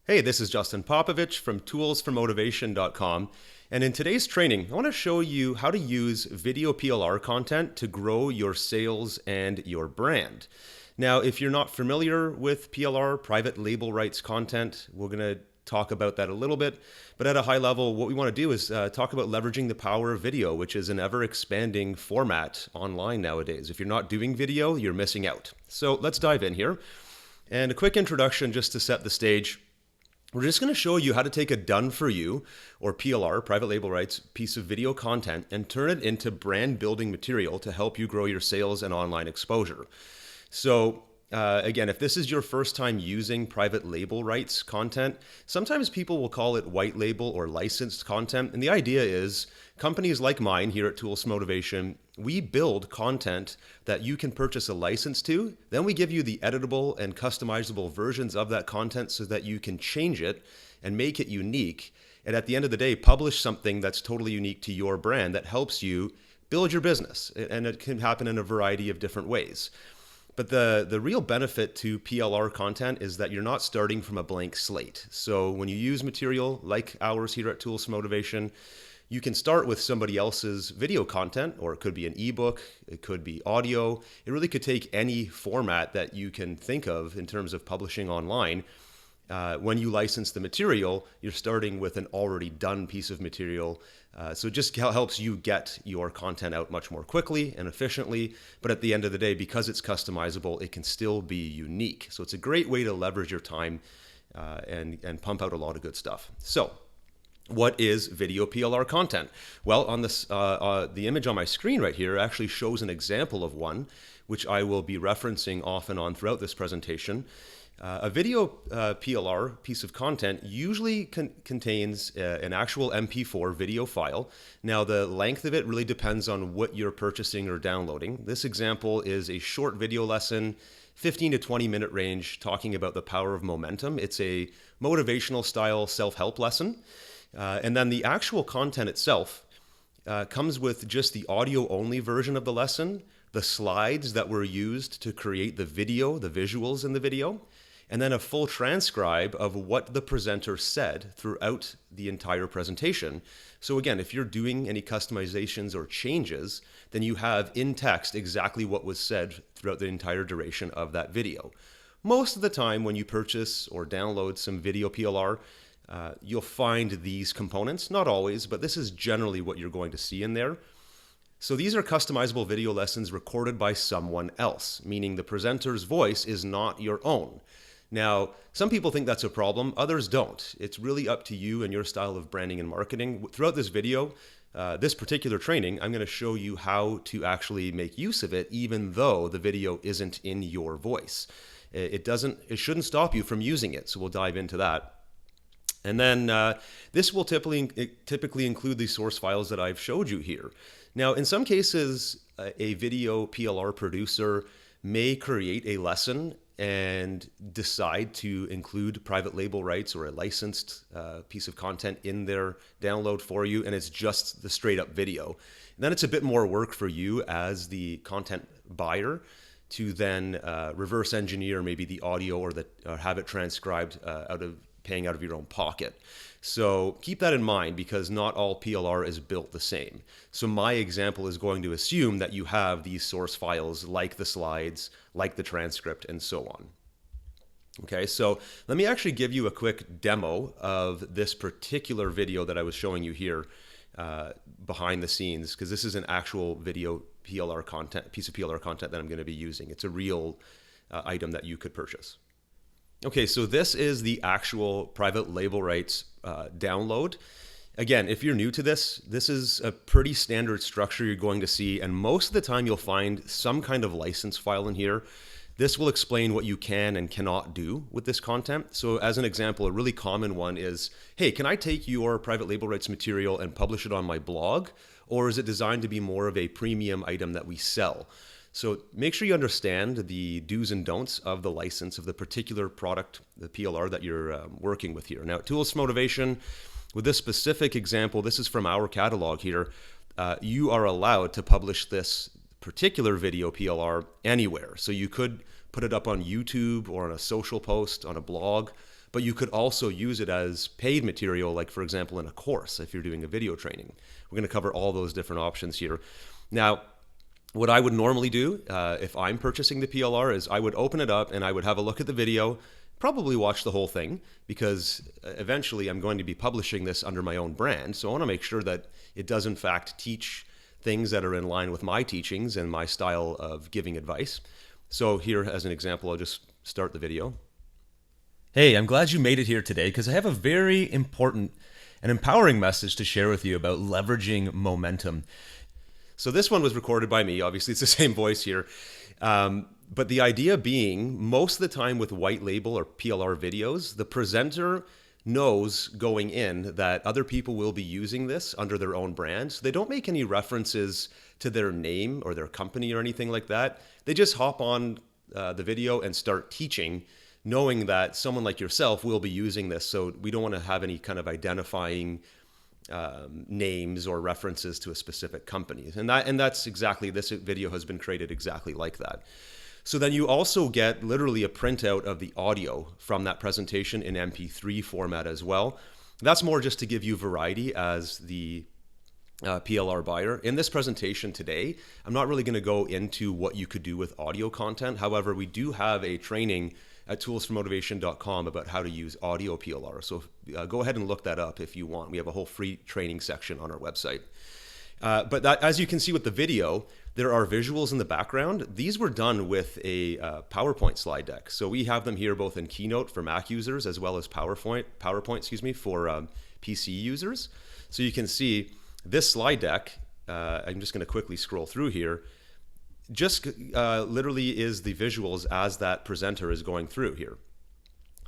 Hey, this is Justin Popovich from toolsformotivation.com, and in today's training, I want to show you how to use video PLR content to grow your sales and your brand. Now, if you're not familiar with PLR, private label rights content, we're going to talk about that a little bit, but at a high level, what we want to do is talk about leveraging the power of video, which is an ever-expanding format online nowadays. If you're not doing video, you're missing out. So let's dive in here. And a quick introduction just to set the stage. We're just going to show you how to take a done for you, or PLR, private label rights, piece of video content and turn it into brand building material to help you grow your sales and online exposure. So again, if this is your first time using private label rights content, sometimes people will call it white label or licensed content. And the idea is companies like mine here at Tools Motivation, we build content that you can purchase a license to. Then we give you the editable and customizable versions of that content so that you can change it and make it unique. And at the end of the day, publish something that's totally unique to your brand that helps you build your business. And it can happen in a variety of different ways. But the real benefit to PLR content is that you're not starting from a blank slate. So when you use material like ours here at Tools Motivation, you can start with somebody else's video content, or it could be an ebook, it could be audio. It really could take any format that you can think of in terms of publishing online. When you license the material, you're starting with an already done piece of material. So it just helps you get your content out much more quickly and efficiently. But at the end of the day, because it's customizable, it can still be unique. So it's a great way to leverage your time and pump out a lot of good stuff. So what is video PLR content? Well, on this, the image on my screen right here actually shows an example of one, which I will be referencing off and on throughout this presentation. A video PLR piece of content usually contains an actual MP4 video file. Now, the length of it really depends on what you're purchasing or downloading. This example is a short video lesson, 15 to 20 minute range, talking about the power of momentum. It's a motivational style self-help lesson. And then the actual content itself comes with just the audio only version of the lesson, the slides that were used to create the video, the visuals in the video, and then a full transcribe of what the presenter said throughout the entire presentation. So again, if you're doing any customizations or changes, then you have in text exactly what was said throughout the entire duration of that video. Most of the time when you purchase or download some video PLR, you'll find these components, not always, but this is generally what you're going to see in there. So these are customizable video lessons recorded by someone else, meaning the presenter's voice is not your own. Now, some people think that's a problem, others don't. It's really up to you and your style of branding and marketing. Throughout this video, this particular training, I'm going to show you how to actually make use of it, even though the video isn't in your voice. It shouldn't stop you from using it, so we'll dive into that. And then this will typically include the source files that I've showed you here. Now, in some cases, a video PLR producer may create a lesson and decide to include private label rights or a licensed piece of content in their download for you, and it's just the straight up video. And then it's a bit more work for you as the content buyer to then reverse engineer maybe the audio or have it transcribed paying out of your own pocket. So keep that in mind, because not all PLR is built the same. So my example is going to assume that you have these source files like the slides, like the transcript, and so on. Okay, so let me actually give you a quick demo of this particular video that I was showing you here behind the scenes, because this is an actual video PLR content, piece of PLR content that I'm going to be using. It's a real item that you could purchase. Okay, so this is the actual private label rights download. Again, if you're new to this, this is a pretty standard structure you're going to see, and most of the time you'll find some kind of license file in here. This will explain what you can and cannot do with this content. So as an example, a really common one is, hey, can I take your private label rights material and publish it on my blog? Or is it designed to be more of a premium item that we sell? So make sure you understand the do's and don'ts of the license of the particular product, the PLR that you're working with here. Now, at Tools Motivation, with this specific example, this is from our catalog here, you are allowed to publish this particular video PLR anywhere. So you could put it up on YouTube or on a social post, on a blog, but you could also use it as paid material, like for example in a course if you're doing a video training. We're going to cover all those different options here. Now, what I would normally do if I'm purchasing the PLR is I would open it up and I would have a look at the video, probably watch the whole thing, because eventually I'm going to be publishing this under my own brand. So I want to make sure that it does in fact teach things that are in line with my teachings and my style of giving advice. So here, as an example, I'll just start the video. Hey, I'm glad you made it here today because I have a very important and empowering message to share with you about leveraging momentum. So this one was recorded by me. Obviously, it's the same voice here. But the idea being, most of the time with white label or PLR videos, the presenter knows going in that other people will be using this under their own brand. So they don't make any references to their name or their company or anything like that. They just hop on the video and start teaching, knowing that someone like yourself will be using this. So we don't want to have any kind of identifying names or references to a specific company. And that's exactly, this video has been created exactly like that. So then you also get literally a printout of the audio from that presentation in MP3 format as well. That's more just to give you variety as the PLR buyer. In this presentation today, I'm not really going to go into what you could do with audio content. However, we do have a training at toolsformotivation.com about how to use audio PLR. So go ahead and look that up if you want. We have a whole free training section on our website. But that, as you can see with the video, there are visuals in the background. These were done with a PowerPoint slide deck. So we have them here both in Keynote for Mac users as well as PowerPoint for PC users. So you can see this slide deck, I'm just going to quickly scroll through here, just literally is the visuals as that presenter is going through here.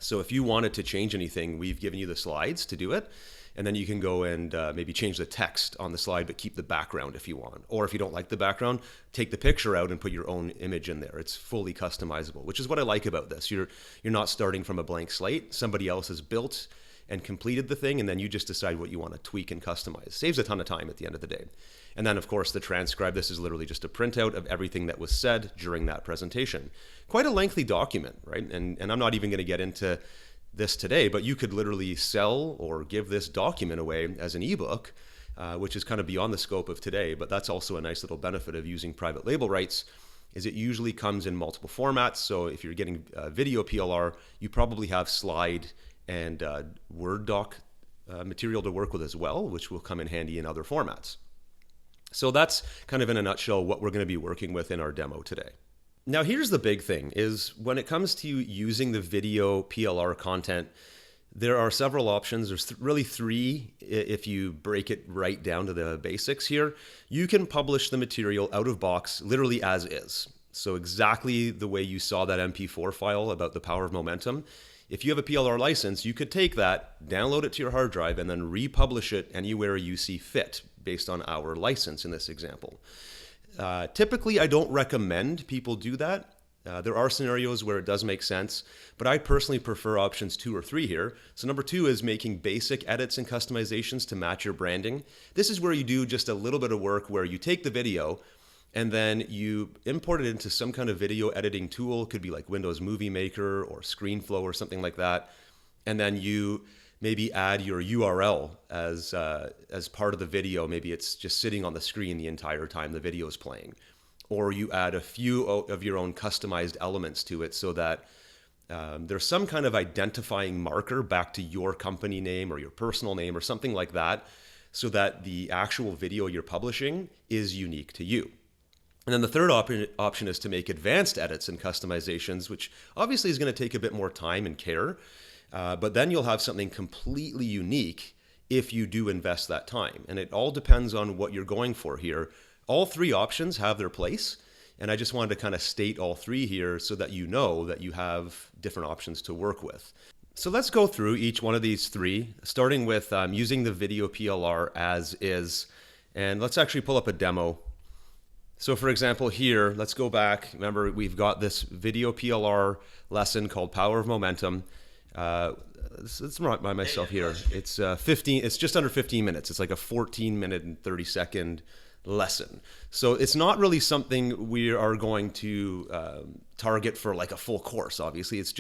So if you wanted to change anything, we've given you the slides to do it. And then you can go and maybe change the text on the slide, but keep the background if you want. Or if you don't like the background, take the picture out and put your own image in there. It's fully customizable, which is what I like about this. You're not starting from a blank slate. Somebody else has built and completed the thing, and then you just decide what you want to tweak and customize. Saves a ton of time at the end of the day. And then, of course, the transcribe. This is literally just a printout of everything that was said during that presentation. Quite a lengthy document, right? And I'm not even going to get into this today, but you could literally sell or give this document away as an ebook, which is kind of beyond the scope of today. But that's also a nice little benefit of using private label rights, is it usually comes in multiple formats. So if you're getting video PLR, you probably have slide and Word doc material to work with as well, which will come in handy in other formats. So that's kind of in a nutshell what we're going to be working with in our demo today. Now, here's the big thing is when it comes to using the video PLR content, there are several options. There's really three if you break it right down to the basics here. You can publish the material out of box, literally as is. So exactly the way you saw that MP4 file about the power of momentum. If you have a PLR license, you could take that, download it to your hard drive, and then republish it anywhere you see fit based on our license in this example. Typically, I don't recommend people do that. There are scenarios where it does make sense, but I personally prefer options 2 or 3 here. So number 2 is making basic edits and customizations to match your branding. This is where you do just a little bit of work where you take the video and then you import it into some kind of video editing tool. It could be like Windows Movie Maker or ScreenFlow or something like that. And then you maybe add your URL as part of the video. Maybe it's just sitting on the screen the entire time the video is playing. Or you add a few of your own customized elements to it so that there's some kind of identifying marker back to your company name or your personal name or something like that, so that the actual video you're publishing is unique to you. And then the third option is to make advanced edits and customizations, which obviously is going to take a bit more time and care. But then you'll have something completely unique if you do invest that time. And it all depends on what you're going for here. All 3 options have their place. And I just wanted to kind of state all 3 here so that you know that you have different options to work with. So let's go through each one of these 3, starting with using the video PLR as is. And let's actually pull up a demo. So for example here, let's go back. Remember, we've got this video PLR lesson called Power of Momentum. Let's remind myself here. It's 15. It's just under 15 minutes. It's like a 14-minute and 30-second lesson. So it's not really something we are going to target for like a full course. Obviously, it's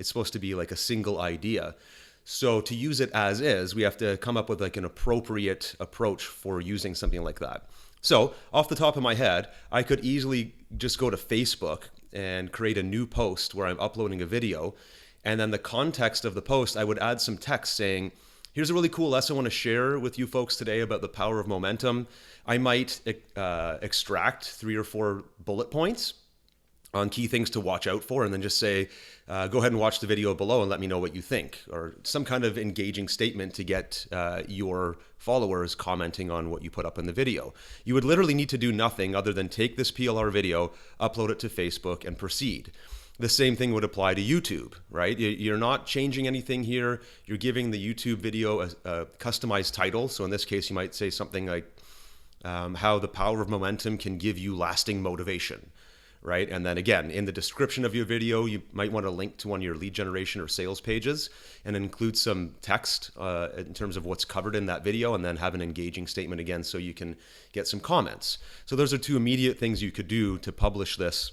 supposed to be like a single idea. So to use it as is, we have to come up with like an appropriate approach for using something like that. So off the top of my head, I could easily just go to Facebook and create a new post where I'm uploading a video. And then the context of the post, I would add some text saying, here's a really cool lesson I want to share with you folks today about the power of momentum. I might extract 3 or 4 bullet points on key things to watch out for, and then just say, go ahead and watch the video below and let me know what you think, or some kind of engaging statement to get your followers commenting on what you put up in the video. You would literally need to do nothing other than take this PLR video, upload it to Facebook, and proceed. The same thing would apply to YouTube, right? You're not changing anything here. You're giving the YouTube video a customized title. So in this case, you might say something like how the power of momentum can give you lasting motivation, right? And then again, in the description of your video, you might want to link to one of your lead generation or sales pages and include some text in terms of what's covered in that video, and then have an engaging statement again so you can get some comments. So those are 2 immediate things you could do to publish this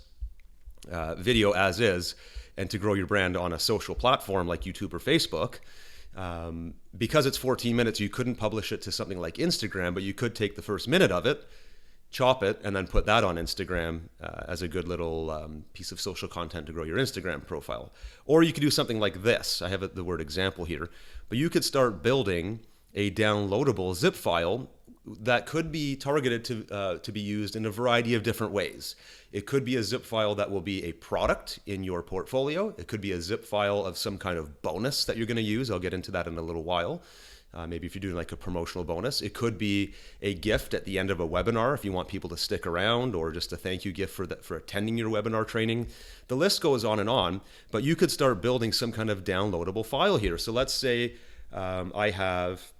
video as is and to grow your brand on a social platform like YouTube or Facebook. Because it's 14 minutes, you couldn't publish it to something like Instagram, but you could take the first minute of it, chop it, and then put that on Instagram as a good little piece of social content to grow your Instagram profile. Or you could do something like this. I have the word example here, but you could start building a downloadable zip file that could be targeted to be used in a variety of different ways. It could be a zip file that will be a product in your portfolio. It could be a zip file of some kind of bonus that you're going to use. I'll get into that in a little while. Maybe if you're doing like a promotional bonus. It could be a gift at the end of a webinar if you want people to stick around, or just a thank you gift for attending your webinar training. The list goes on, but you could start building some kind of downloadable file here. So let's say I have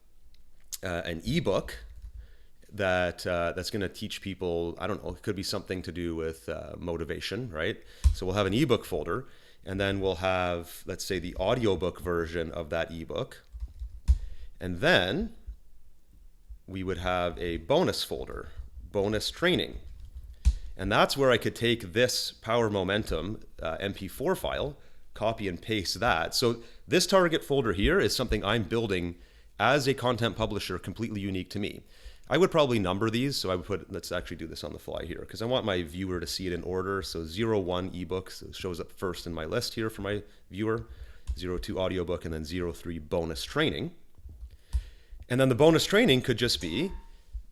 an ebook that's going to teach people, I don't know, it could be something to do with motivation, right? So we'll have an ebook folder, and then we'll have, let's say, the audiobook version of that ebook. And then we would have a bonus folder, bonus training. And that's where I could take this Power Momentum MP4 file, copy and paste that. So this target folder here is something I'm building as a content publisher, completely unique to me. I would probably number these, so I would put, let's actually do this on the fly here, because I want my viewer to see it in order. So 01 ebook, so it shows up first in my list here for my viewer, 02 audiobook, and then 03 bonus training. And then the bonus training could just be,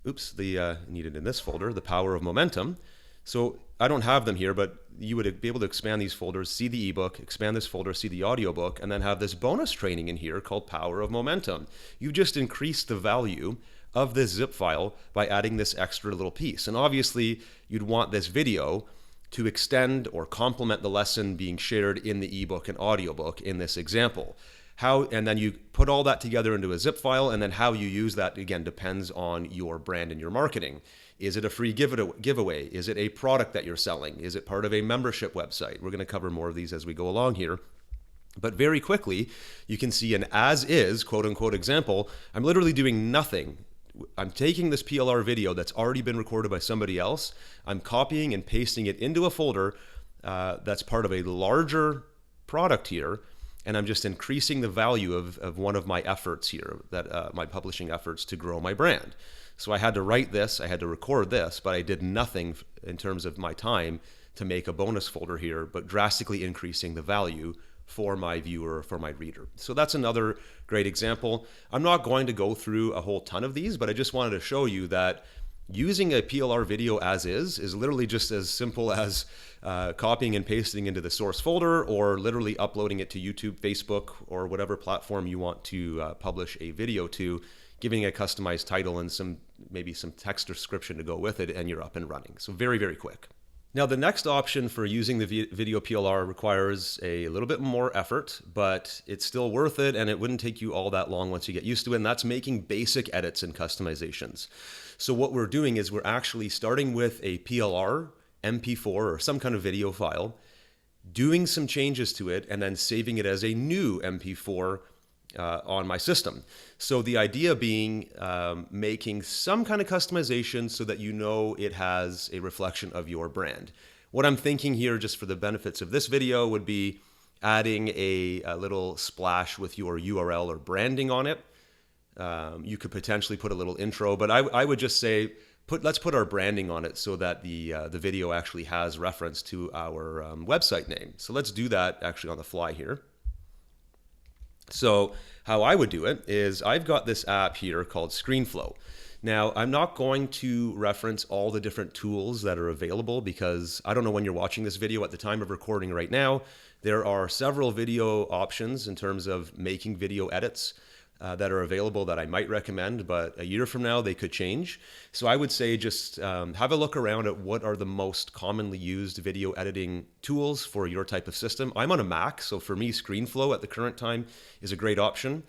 needed in this folder, the power of momentum. So I don't have them here, but you would be able to expand these folders, see the ebook, expand this folder, see the audiobook, and then have this bonus training in here called Power of Momentum. You just increased the value of this zip file by adding this extra little piece. And obviously, you'd want this video to extend or complement the lesson being shared in the ebook and audiobook in this example. And then you put all that together into a zip file, and then how you use that, again, depends on your brand and your marketing. Is it a free giveaway? Is it a product that you're selling? Is it part of a membership website? We're going to cover more of these as we go along here. But very quickly, you can see an as is, quote unquote, example. I'm literally doing nothing. I'm taking this PLR video that's already been recorded by somebody else. I'm copying and pasting it into a folder that's part of a larger product here. And I'm just increasing the value of one of my efforts here, my publishing efforts to grow my brand. So I had to write this, I had to record this, but I did nothing in terms of my time to make a bonus folder here, but drastically increasing the value for my viewer, for my reader. So that's another great example. I'm not going to go through a whole ton of these, but I just wanted to show you that using a PLR video as is literally just as simple as copying and pasting into the source folder, or literally uploading it to YouTube, Facebook, or whatever platform you want to publish a video to, giving a customized title and maybe some text description to go with it, and you're up and running. So very, very quick. Now, the next option for using the video PLR requires a little bit more effort, but it's still worth it, and it wouldn't take you all that long once you get used to it, and that's making basic edits and customizations. So what we're doing is we're actually starting with a PLR, MP4, or some kind of video file, doing some changes to it, and then saving it as a new MP4 on my system. So the idea being making some kind of customization so that you know it has a reflection of your brand. What I'm thinking here, just for the benefits of this video, would be adding a little splash with your URL or branding on it. You could potentially put a little intro, but I would just say, let's put our branding on it so that the video actually has reference to our website name. So let's do that actually on the fly here. So how I would do it is I've got this app here called ScreenFlow. Now, I'm not going to reference all the different tools that are available because I don't know when you're watching this video at the time of recording right now. There are several video options in terms of making video edits that are available that I might recommend, but a year from now they could change. So I would say just have a look around at what are the most commonly used video editing tools for your type of system. I'm on a Mac, so for me, ScreenFlow at the current time is a great option.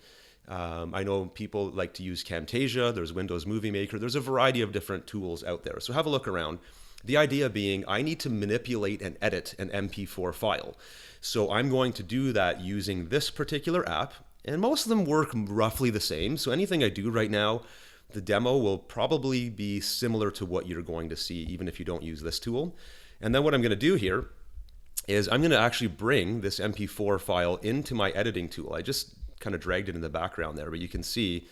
I know people like to use Camtasia, there's Windows Movie Maker, there's a variety of different tools out there. So have a look around. The idea being I need to manipulate and edit an MP4 file. So I'm going to do that using this particular app. And most of them work roughly the same. So anything I do right now, the demo will probably be similar to what you're going to see, even if you don't use this tool. And then what I'm going to do here is I'm going to actually bring this MP4 file into my editing tool. I just kind of dragged it in the background there, but you can see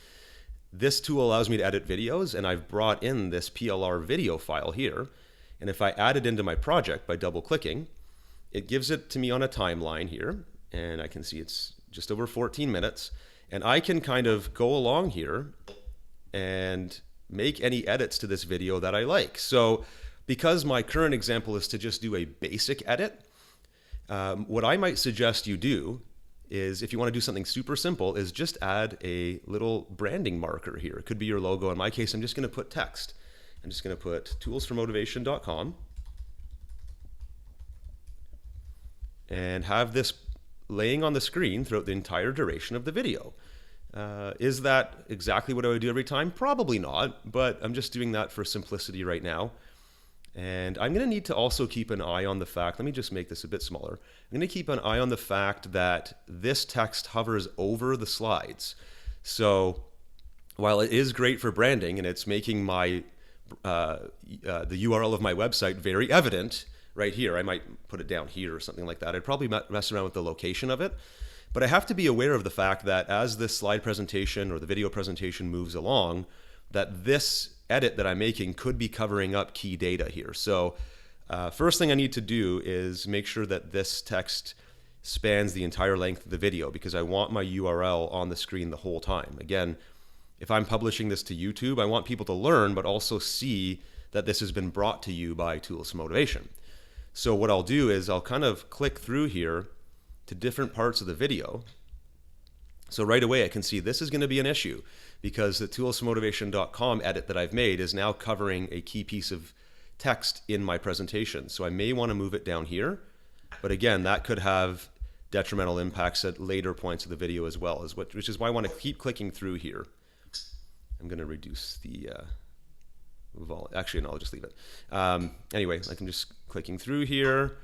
this tool allows me to edit videos, and I've brought in this PLR video file here. And if I add it into my project by double clicking, it gives it to me on a timeline here, and I can see it's just over 14 minutes, and I can kind of go along here and make any edits to this video that I like. So because my current example is to just do a basic edit, what I might suggest you do is, if you want to do something super simple, is just add a little branding marker here. It could be your logo. In my case, I'm just going to put text. I'm just going to put toolsformotivation.com and have this laying on the screen throughout the entire duration of the video. Is that exactly what I would do every time? Probably not, but I'm just doing that for simplicity right now. And I'm going to need to also keep an eye on the fact, let me just make this a bit smaller. I'm going to keep an eye on the fact that this text hovers over the slides. So while it is great for branding and it's making my the URL of my website very evident, right here, I might put it down here or something like that. I'd probably mess around with the location of it. But I have to be aware of the fact that as this slide presentation or the video presentation moves along, that this edit that I'm making could be covering up key data here. So first thing I need to do is make sure that this text spans the entire length of the video, because I want my URL on the screen the whole time. Again, if I'm publishing this to YouTube, I want people to learn, but also see that this has been brought to you by Tools for Motivation. So what I'll do is I'll kind of click through here to different parts of the video. So right away I can see this is going to be an issue because the toolsformotivation.com edit that I've made is now covering a key piece of text in my presentation. So I may want to move it down here, but again, that could have detrimental impacts at later points of the video as well, which is why I want to keep clicking through here. I'm going to reduce the actually, no, I'll just leave it. Anyway, like I'm just clicking through here.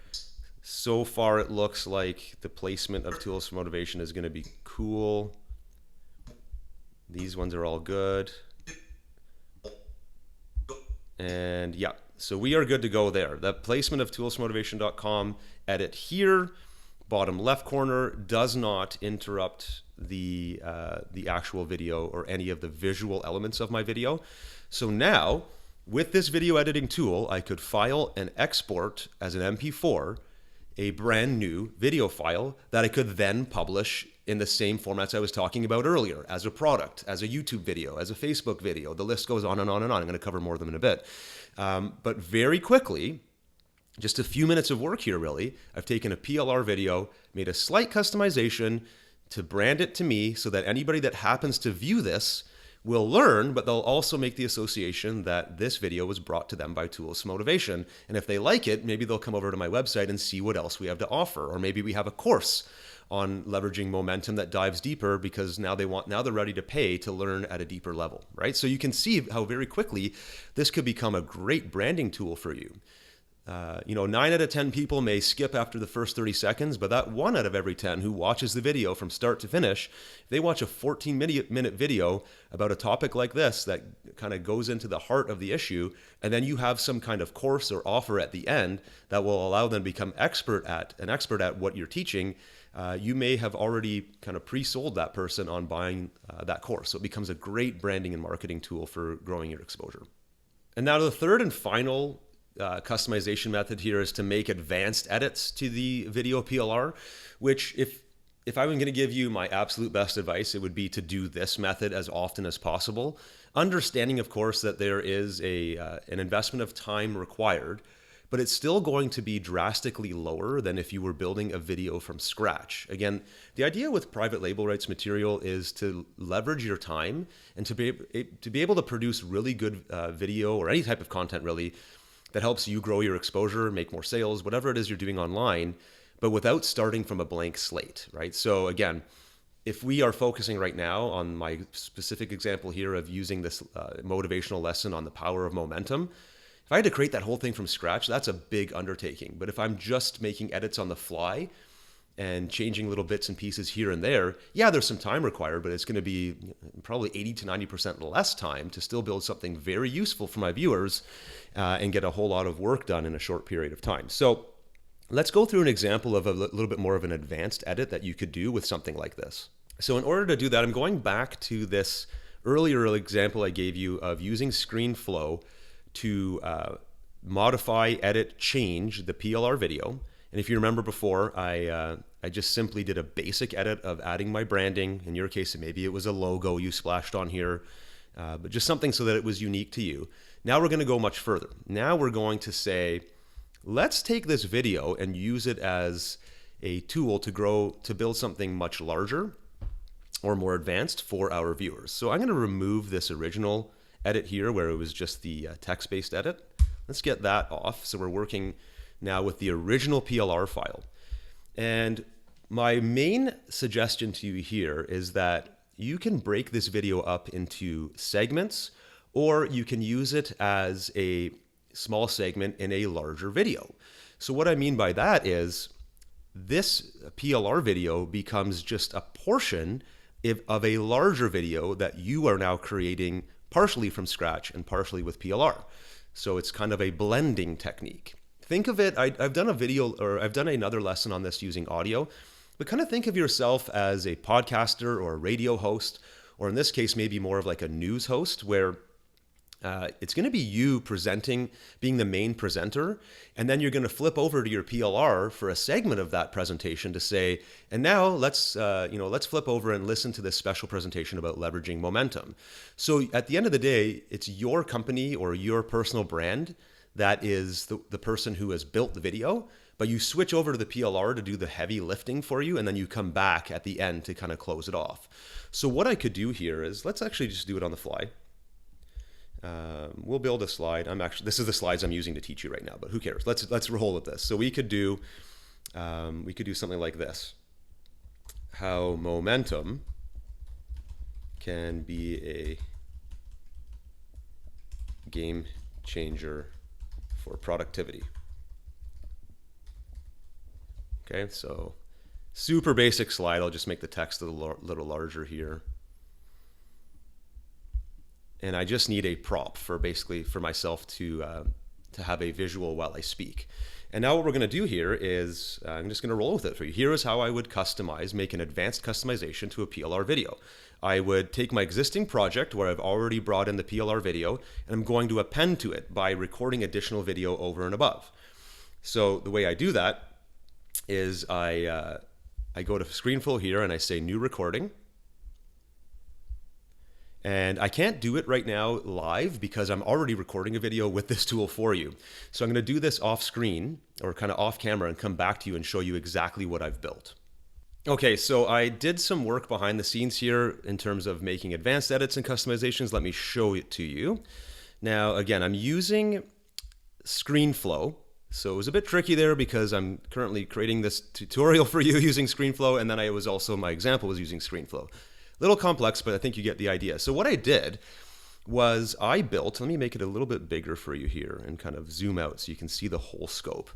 So far, it looks like the placement of Tools for Motivation is going to be cool. These ones are all good. And yeah, so we are good to go there. The placement of toolsformotivation.com edit here, bottom left corner, does not interrupt the actual video or any of the visual elements of my video. So now, with this video editing tool, I could file and export as an MP4 a brand new video file that I could then publish in the same formats I was talking about earlier, as a product, as a YouTube video, as a Facebook video. The list goes on and on and on. I'm going to cover more of them in a bit. But very quickly, just a few minutes of work here really, I've taken a PLR video, made a slight customization to brand it to me so that anybody that happens to view this will learn, but they'll also make the association that this video was brought to them by Tools for Motivation. And if they like it, maybe they'll come over to my website and see what else we have to offer. Or maybe we have a course on leveraging momentum that dives deeper because now they're ready to pay to learn at a deeper level, right? So you can see how very quickly this could become a great branding tool for you. 9 out of 10 people may skip after the first 30 seconds, but that 1 out of every 10 who watches the video from start to finish, if they watch a 14-minute video about a topic like this that kind of goes into the heart of the issue, and then you have some kind of course or offer at the end that will allow them to become an expert at what you're teaching, you may have already kind of pre-sold that person on buying that course. So it becomes a great branding and marketing tool for growing your exposure. And now the third and final customization method here is to make advanced edits to the video PLR, which if I were going to give you my absolute best advice, it would be to do this method as often as possible. Understanding, of course, that there is an investment of time required, but it's still going to be drastically lower than if you were building a video from scratch. Again, the idea with private label rights material is to leverage your time and to be able to produce really good video or any type of content really that helps you grow your exposure, make more sales, whatever it is you're doing online, but without starting from a blank slate, right? So again, if we are focusing right now on my specific example here of using this motivational lesson on the power of momentum, if I had to create that whole thing from scratch, that's a big undertaking. But if I'm just making edits on the fly and changing little bits and pieces here and there, yeah, there's some time required, but it's going to be probably 80 to 90% less time to still build something very useful for my viewers and get a whole lot of work done in a short period of time. So let's go through an example of a little bit more of an advanced edit that you could do with something like this. So in order to do that, I'm going back to this earlier example I gave you of using ScreenFlow to modify, edit, change the PLR video. And if you remember before, I just simply did a basic edit of adding my branding. In your case, maybe it was a logo you splashed on here, but just something so that it was unique to you. Now we're going to go much further. Now we're going to say, let's take this video and use it as a tool to build something much larger or more advanced for our viewers. So I'm going to remove this original edit here where it was just the text-based edit. Let's get that off. So we're working now with the original PLR file. And my main suggestion to you here is that you can break this video up into segments, or you can use it as a small segment in a larger video. So what I mean by that is this PLR video becomes just a portion of a larger video that you are now creating partially from scratch and partially with PLR. So it's kind of a blending technique. Think of it, I've done a video, or I've done another lesson on this using audio, but kind of think of yourself as a podcaster or a radio host, or in this case, maybe more of like a news host where it's going to be you presenting, being the main presenter, and then you're going to flip over to your PLR for a segment of that presentation to say, and now let's flip over and listen to this special presentation about leveraging momentum. So at the end of the day, it's your company or your personal brand that is the person who has built the video, but you switch over to the PLR to do the heavy lifting for you, and then you come back at the end to kind of close it off. So what I could do here is, let's actually just do it on the fly. We'll build a slide. This is the slides I'm using to teach you right now, but who cares? Let's roll with this. So we could do something like this: how momentum can be a game changer for productivity. Okay, so super basic slide. I'll just make the text a little larger here. And I just need a prop for myself to have a visual while I speak. And now what we're going to do here is I'm just going to roll with it for you. Here is how I would make an advanced customization to a PLR video. I would take my existing project where I've already brought in the PLR video, and I'm going to append to it by recording additional video over and above. So the way I do that is I go to ScreenFlow here and I say new recording. And I can't do it right now live because I'm already recording a video with this tool for you. So I'm going to do this off screen or kind of off camera and come back to you and show you exactly what I've built. Okay, so I did some work behind the scenes here in terms of making advanced edits and customizations. Let me show it to you. Now, again, I'm using ScreenFlow. So it was a bit tricky there because I'm currently creating this tutorial for you using ScreenFlow, and then my example was using ScreenFlow. Little complex, but I think you get the idea. So what I did was I built, let me make it a little bit bigger for you here and kind of zoom out so you can see the whole scope.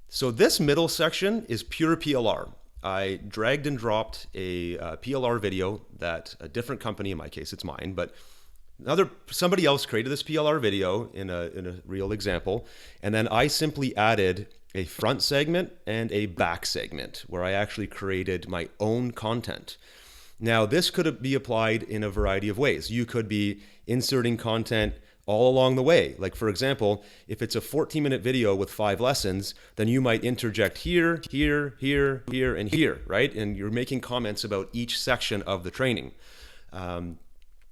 So this middle section is pure PLR. I dragged and dropped a PLR video that a different company, in my case it's mine, but somebody else created this PLR video in a real example, and then I simply added a front segment and a back segment where I actually created my own content. Now, this could be applied in a variety of ways. You could be inserting content all along the way. Like, for example, if it's a 14-minute video with 5 lessons, then you might interject here, here, here, here, and here, right? And you're making comments about each section of the training.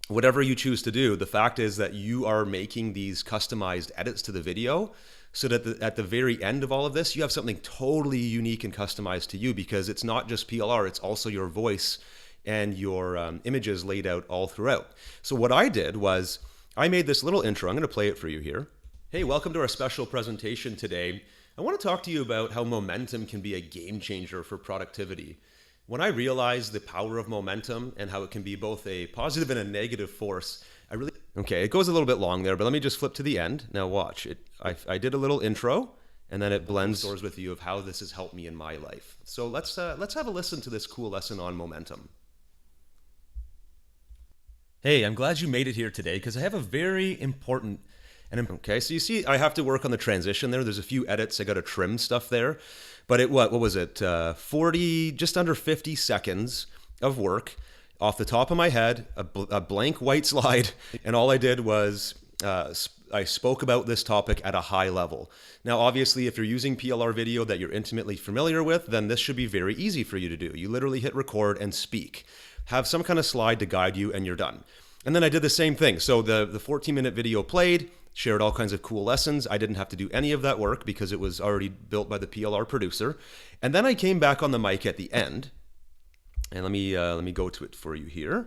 Whatever you choose to do, the fact is that you are making these customized edits to the video so that at the very end of all of this, you have something totally unique and customized to you, because it's not just PLR, it's also your voice and your images laid out all throughout. So what I did was I made this little intro. I'm going to play it for you here. Hey, welcome to our special presentation today. I want to talk to you about how momentum can be a game changer for productivity. When I realized the power of momentum and how it can be both a positive and a negative force, okay, it goes a little bit long there, but let me just flip to the end. Now watch it. I did a little intro, and then it blends doors with you of how this has helped me in my life. So let's have a listen to this cool lesson on momentum. Hey, I'm glad you made it here today because I have a very important okay, so you see I have to work on the transition there. There's a few edits. I got to trim stuff there. But what was it? 40, just under 50 seconds of work off the top of my head, a blank white slide, and all I did was I spoke about this topic at a high level. Now, obviously, if you're using PLR video that you're intimately familiar with, then this should be very easy for you to do. You literally hit record and speak. Have some kind of slide to guide you, and you're done. And then I did the same thing. So the 14-minute video played, shared all kinds of cool lessons. I didn't have to do any of that work because it was already built by the PLR producer. And then I came back on the mic at the end. And let me go to it for you here.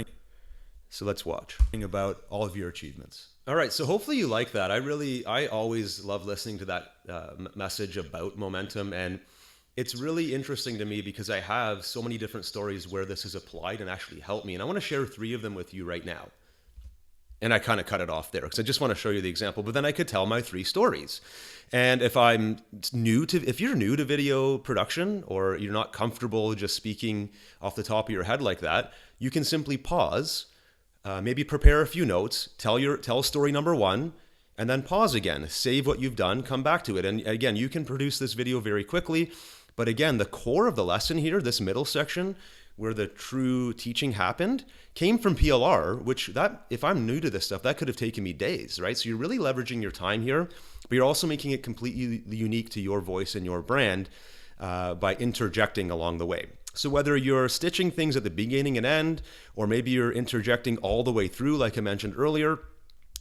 So let's watch. About all of your achievements. All right, so hopefully you like that. I always love listening to that message about momentum, and it's really interesting to me because I have so many different stories where this is applied and actually helped me, and I want to share 3 of them with you right now. And I kind of cut it off there because I just want to show you the example, but then I could tell my 3 stories. And if you're new to video production, or you're not comfortable just speaking off the top of your head like that, you can simply pause, maybe prepare a few notes, tell story number 1, and then pause again, save what you've done, come back to it. And again, you can produce this video very quickly. But again, the core of the lesson here, this middle section, where the true teaching happened, came from PLR, which if I'm new to this stuff, that could have taken me days, right? So you're really leveraging your time here, but you're also making it completely unique to your voice and your brand by interjecting along the way. So whether you're stitching things at the beginning and end, or maybe you're interjecting all the way through, like I mentioned earlier,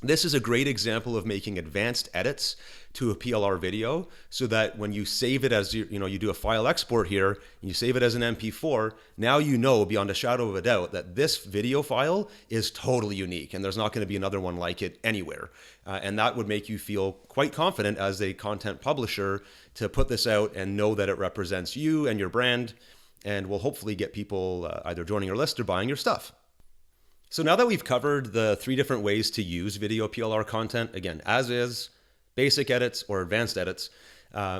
this is a great example of making advanced edits to a PLR video so that when you save it as, you do a file export here, and you save it as an MP4, now you know beyond a shadow of a doubt that this video file is totally unique and there's not going to be another one like it anywhere. And that would make you feel quite confident as a content publisher to put this out and know that it represents you and your brand, and will hopefully get people either joining your list or buying your stuff. So now that we've covered the 3 different ways to use video PLR content, again, as is, basic edits, or advanced edits,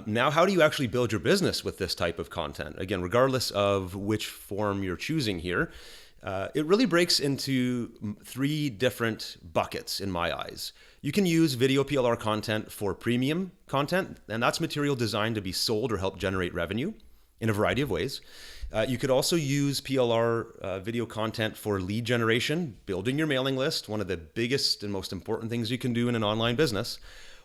now how do you actually build your business with this type of content? Again, regardless of which form you're choosing here, it really breaks into 3 different buckets in my eyes. You can use video PLR content for premium content, and that's material designed to be sold or help generate revenue in a variety of ways. You could also use PLR video content for lead generation, building your mailing list, one of the biggest and most important things you can do in an online business.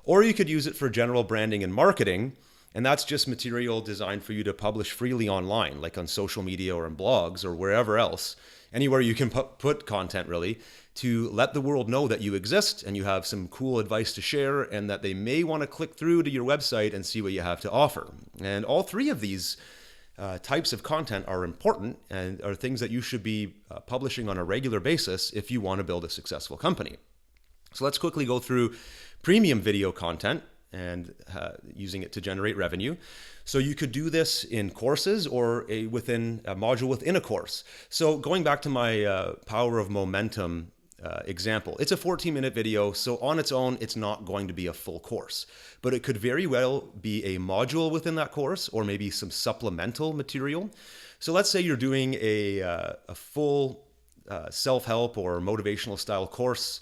Or you could use it for general branding and marketing, and that's just material designed for you to publish freely online, like on social media or in blogs or wherever else, anywhere you can put content really, to let the world know that you exist and you have some cool advice to share, and that they may want to click through to your website and see what you have to offer. And all 3 of these types of content are important and are things that you should be publishing on a regular basis if you want to build a successful company. So let's quickly go through premium video content and using it to generate revenue. So you could do this in courses or within a module within a course. So going back to my power of momentum example. It's a 14-minute video, so on its own, it's not going to be a full course. But it could very well be a module within that course, or maybe some supplemental material. So let's say you're doing a full self-help or motivational style course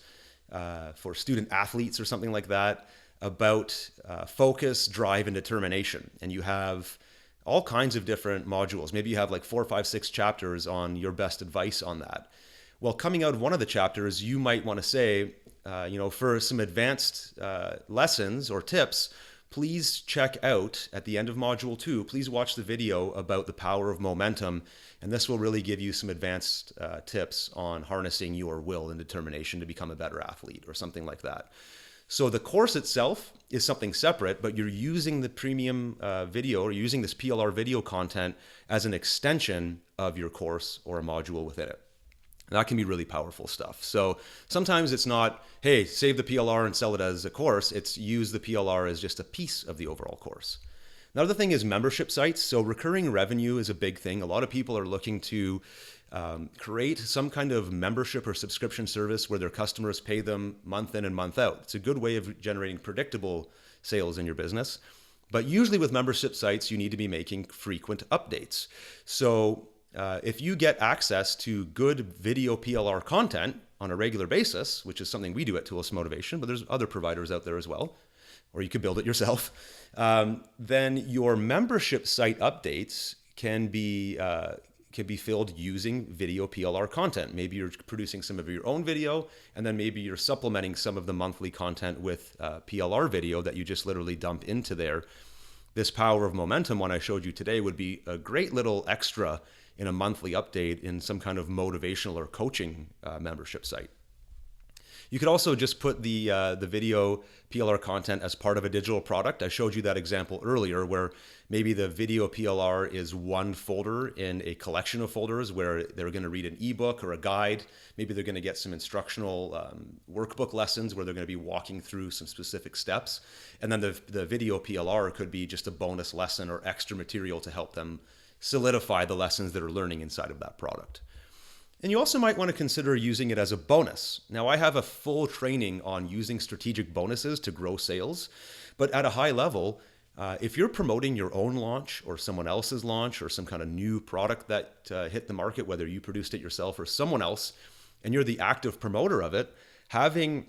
for student athletes or something like that about focus, drive, and determination. And you have all kinds of different modules. Maybe you have like 4, 5, 6 chapters on your best advice on that. Well, coming out of one of the chapters, you might want to say, for some advanced lessons or tips, please check out at the end of module 2, please watch the video about the power of momentum. And this will really give you some advanced tips on harnessing your will and determination to become a better athlete or something like that. So the course itself is something separate, but you're using the premium video or using this PLR video content as an extension of your course or a module within it. That can be really powerful stuff. So sometimes it's not, hey, save the PLR and sell it as a course. It's use the PLR as just a piece of the overall course. Another thing is membership sites. So recurring revenue is a big thing. A lot of people are looking to create some kind of membership or subscription service where their customers pay them month in and month out. It's a good way of generating predictable sales in your business. But usually with membership sites, you need to be making frequent updates. So if you get access to good video PLR content on a regular basis, which is something we do at To Use Motivation, but there's other providers out there as well, or you could build it yourself, then your membership site updates can be filled using video PLR content. Maybe you're producing some of your own video, and then maybe you're supplementing some of the monthly content with PLR video that you just literally dump into there. This power of momentum one I showed you today would be a great little extra in a monthly update in some kind of motivational or coaching membership site. You could also just put the video PLR content as part of a digital product. I showed you that example earlier where maybe the video PLR is one folder in a collection of folders where they're going to read an ebook or a guide. Maybe they're going to get some instructional workbook lessons where they're going to be walking through some specific steps. And then the video PLR could be just a bonus lesson or extra material to help them solidify the lessons that are learning inside of that product. And you also might want to consider using it as a bonus. Now, I have a full training on using strategic bonuses to grow sales, but at a high level, if you're promoting your own launch or someone else's launch or some kind of new product that hit the market, whether you produced it yourself or someone else, and you're the active promoter of it, having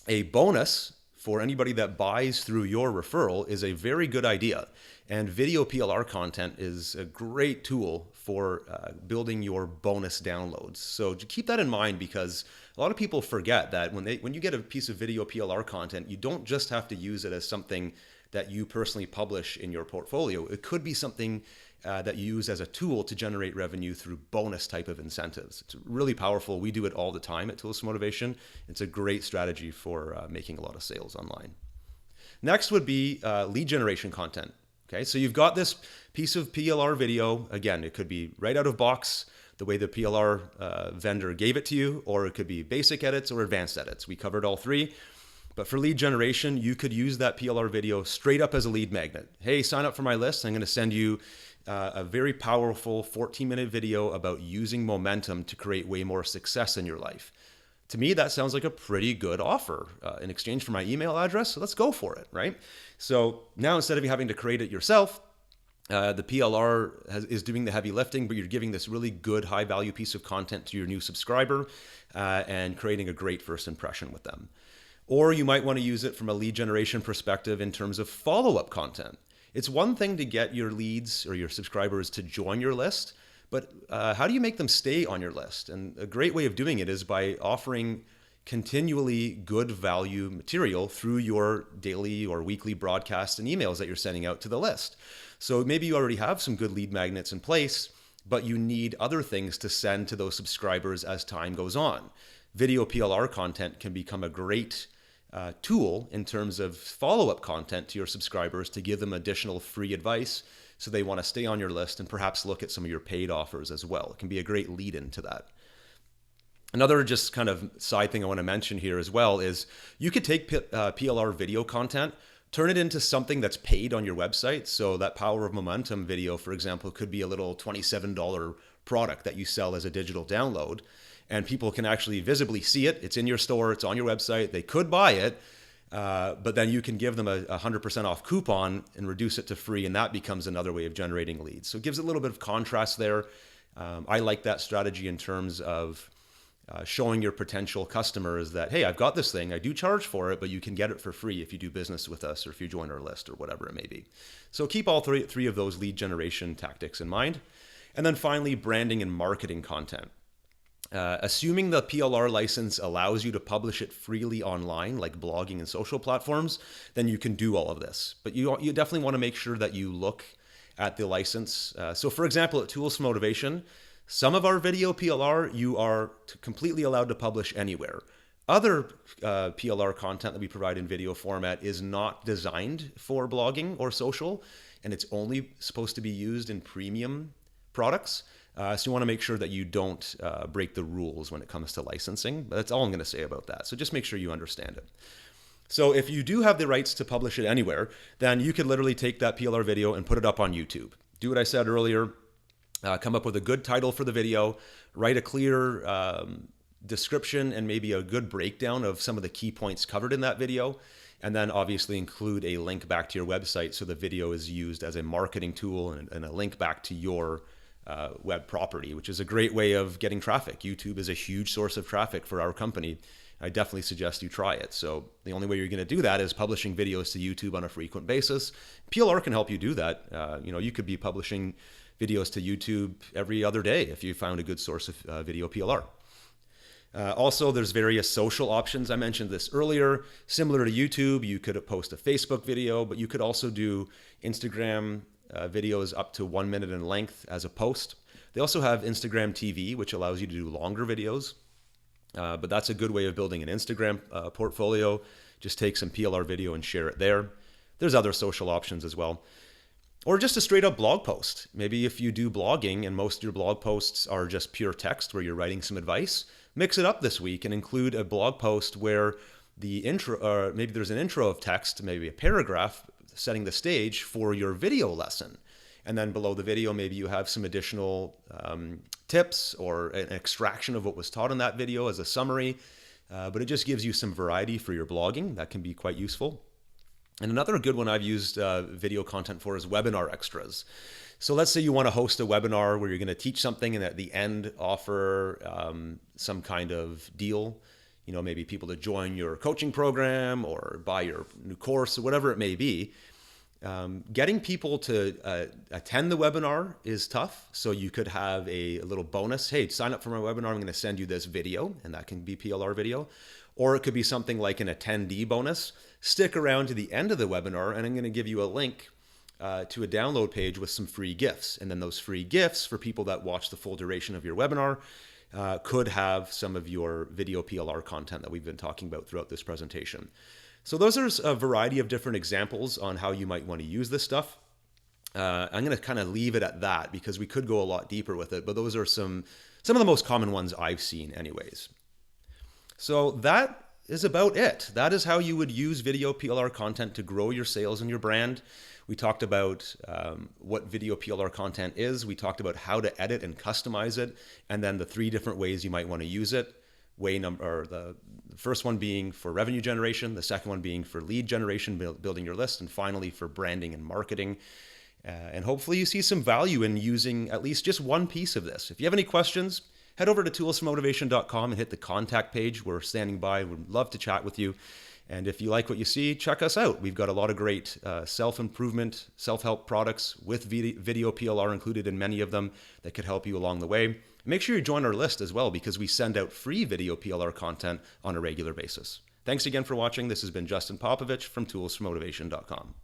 a bonus for anybody that buys through your referral is a very good idea. And video PLR content is a great tool for building your bonus downloads. So keep that in mind because a lot of people forget that when you get a piece of video PLR content, you don't just have to use it as something that you personally publish in your portfolio. It could be something that you use as a tool to generate revenue through bonus type of incentives. It's really powerful. We do it all the time at To Use Motivation. It's a great strategy for making a lot of sales online. Next would be lead generation content. Okay, so you've got this piece of PLR video. Again, it could be right out of box, the way the PLR vendor gave it to you, or it could be basic edits or advanced edits. We covered all three. But for lead generation, you could use that PLR video straight up as a lead magnet. Hey, sign up for my list. I'm going to send you a very powerful 14-minute video about using momentum to create way more success in your life. To me, that sounds like a pretty good offer in exchange for my email address. So let's go for it, right? So now instead of you having to create it yourself, the PLR is doing the heavy lifting, but you're giving this really good high-value piece of content to your new subscriber and creating a great first impression with them. Or you might want to use it from a lead generation perspective in terms of follow-up content. It's one thing to get your leads or your subscribers to join your list, but how do you make them stay on your list? And a great way of doing it is by offering continually good value material through your daily or weekly broadcasts and emails that you're sending out to the list. So maybe you already have some good lead magnets in place, but you need other things to send to those subscribers as time goes on. Video PLR content can become a great tool in terms of follow-up content to your subscribers to give them additional free advice so they want to stay on your list and perhaps look at some of your paid offers as well. It can be a great lead-in to that. Another just kind of side thing I want to mention here as well is you could take PLR video content, turn it into something that's paid on your website. So that Power of Momentum video, for example, could be a little $27 product that you sell as a digital download. and people can actually visibly see it. It's in your store, it's on your website. They could buy it, but then you can give them a 100% off coupon and reduce it to free, and that becomes another way of generating leads. So it gives a little bit of contrast there. I like that strategy in terms of showing your potential customers that, hey, I've got this thing, I do charge for it, but you can get it for free if you do business with us or if you join our list or whatever it may be. So keep all three of those lead generation tactics in mind. And then finally, branding and marketing content. Assuming the PLR license allows you to publish it freely online, like blogging and social platforms, then you can do all of this. But you definitely want to make sure that you look at the license. So for example, at Tools for Motivation, some of our video PLR, you are completely allowed to publish anywhere. Other PLR content that we provide in video format is not designed for blogging or social, and it's only supposed to be used in premium products. So you want to make sure that you don't break the rules when it comes to licensing. But that's all I'm going to say about that. So just make sure you understand it. So if you do have the rights to publish it anywhere, then you could literally take that PLR video and put it up on YouTube. Do what I said earlier. Come up with a good title for the video, write a clear description and maybe a good breakdown of some of the key points covered in that video, and then obviously include a link back to your website so the video is used as a marketing tool and a link back to your web property, which is a great way of getting traffic. YouTube is a huge source of traffic for our company. I definitely suggest you try it. So the only way you're going to do that is publishing videos to YouTube on a frequent basis. PLR can help you do that. You could be publishing videos to YouTube every other day if you found a good source of video PLR. Also, there's various social options. I mentioned this earlier. Similar to YouTube, you could post a Facebook video, but you could also do Instagram videos up to 1 minute in length as a post. They also have Instagram TV, which allows you to do longer videos. But that's a good way of building an Instagram portfolio. Just take some PLR video and share it there. There's other social options as well. Or just a straight up blog post. Maybe if you do blogging and most of your blog posts are just pure text where you're writing some advice, mix it up this week and include a blog post where the intro, or maybe there's an intro of text, maybe a paragraph setting the stage for your video lesson. And then below the video, maybe you have some additional tips or an extraction of what was taught in that video as a summary. But it just gives you some variety for your blogging. That can be quite useful. And another good one I've used video content for is webinar extras. So let's say you want to host a webinar where you're going to teach something and at the end offer some kind of deal, maybe people to join your coaching program or buy your new course or whatever it may be. Getting people to attend the webinar is tough. So you could have a little bonus. Hey, sign up for my webinar. I'm going to send you this video, and that can be PLR video. Or it could be something like an attendee bonus. Stick around to the end of the webinar, and I'm going to give you a link to a download page with some free gifts. And then those free gifts for people that watch the full duration of your webinar could have some of your video PLR content that we've been talking about throughout this presentation. So those are a variety of different examples on how you might want to use this stuff. I'm going to kind of leave it at that because we could go a lot deeper with it, but those are some of the most common ones I've seen anyways. So that is about it. That is how you would use video PLR content to grow your sales and your brand. We talked about what video PLR content is. We talked about how to edit and customize it, and then the 3 different ways you might want to use it. The first one being for revenue generation, the second one being for lead generation, building your list, and finally for branding and marketing. And hopefully you see some value in using at least just one piece of this. If you have any questions, head over to toolsformotivation.com and hit the contact page. We're standing by. We'd love to chat with you. And if you like what you see, check us out. We've got a lot of great self-improvement, self-help products with video PLR included in many of them that could help you along the way. Make sure you join our list as well because we send out free video PLR content on a regular basis. Thanks again for watching. This has been Justin Popovich from toolsformotivation.com.